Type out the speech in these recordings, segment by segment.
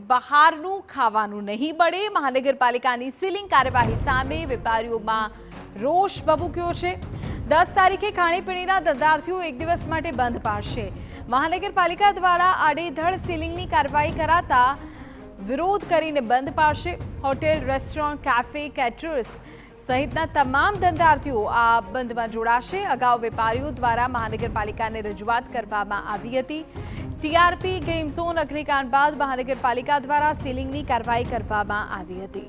બહારનું ખાવાનું નહીં બળે, મહાનગરપાલિકાની સીલિંગ કાર્યવાહી સામે વેપારીઓમાં રોષ ભભૂક્યો છે। 10 તારીખે ખાણીપીણીના ધંધાર્થીઓ એક દિવસ માટે બંધ પાડશે। મહાનગરપાલિકા દ્વારા આડેધડ સીલિંગની કાર્યવાહી કરાતા વિરોધ કરીને બંધ પાડશે। હોટેલ, રેસ્ટોરન્ટ, કેફે, કેટરર્સ સહિતના તમામ ધંધાર્થીઓ આ બંધમાં જોડાશે। અગાઉ વેપારીઓ દ્વારા મહાનગરપાલિકાને રજૂઆત કરવામાં આવી હતી। ટીઆરપી ગેમ ઝોન અગ્નિકાંડ બાદ મહાનગરપાલિકા દ્વારા સીલિંગની કાર્યવાહી કરવામાં આવી હતી।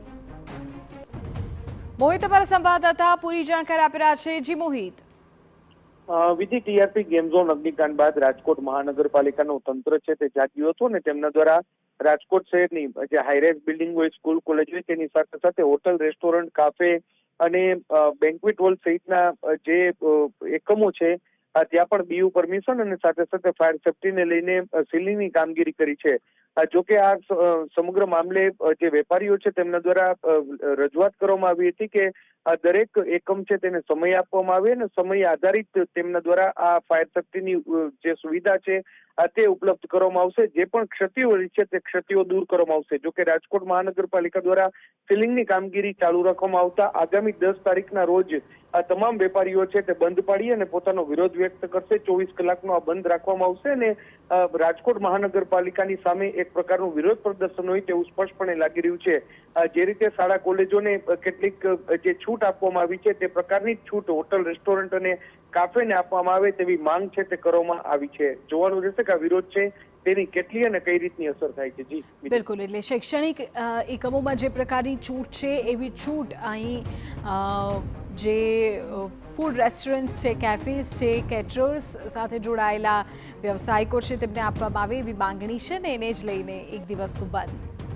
મોહિત અમારા સંવાદદાતા પૂરી જાણકારી આપી રહ્યા છે। જી મોહિત। વિધિ, ટીઆરપી ગેમ ઝોન અગ્નિકાંડ બાદ રાજકોટ મહાનગરપાલિકાનું તંત્ર છે તે જાગ્યું હતું અને તેમના દ્વારા રાજકોટ શહેરની જે હાઈરાઇઝ બિલ્ડિંગ હોય, સ્કૂલ, કોલેજ હોય, તેની સાથે સાથે હોટલ, રેસ્ટોરન્ટ, કાફે અને બેન્ક્વેટ હોલ સહિતના જે એકમો છે ત્યાં પણ બીયુ પરમિશન અને સાથે સાથે ફાયર સેફટીને લઈને સીલિંગની કામગીરી કરી છે। જોકે આ સમગ્ર મામલે જે વેપારીઓ છે તેમના દ્વારા રજૂઆત કરવામાં આવી હતી કે દરેક એકમ છે તેને સમય આપવામાં આવે અને સમય આધારિત તેમના દ્વારા આ ફાયર સેફટીની જે સુવિધા છે તે ઉપલબ્ધ કરવામાં આવશે। જે પણ ક્ષતિઓ છે તે ક્ષતિઓ દૂર કરવામાં આવશે। જોકે રાજકોટ મહાનગરપાલિકા દ્વારા સીલિંગની કામગીરી ચાલુ રાખવામાં આવતા આગામી 10 તારીખના રોજ આ તમામ વેપારીઓ છે તે બંધ પાડી અને પોતાનો વિરોધ વ્યક્ત કરશે। 24 કલાકનો આ બંધ રાખવામાં આવશે અને રાજકોટ મહાનગરપાલિકાની સામે એક પ્રકારનું વિરોધ પ્રદર્શન હોય તેવું સ્પષ્ટપણે લાગી રહ્યું છે। જે રીતે શાળા કોલેજોને કેટલીક જે છૂટ આપવામાં આવી છે તે પ્રકારની જ છૂટ હોટલ, રેસ્ટોરન્ટ અને કાફેને આપવામાં આવે તેવી માંગ છે તે કરવામાં આવી છે। જોવાનું રહેશે કે આ વિરોધ છે તેની કેટલી અને કઈ રીતની અસર થાય છે। જી બિલકુલ, એટલે શૈક્ષણિક એકમોમાં જે પ્રકારની છૂટ છે એવી છૂટ અહીં જે ફૂડ રેસ્ટોરન્ટ્સ છે, કેફેઝ છે, કેટરર્સ સાથે જોડાયેલા વ્યવસાયિકો છે તેમને આપવામાં આવે એવી માંગણી છે ને એને જ લઈને એક દિવસનું બંધ।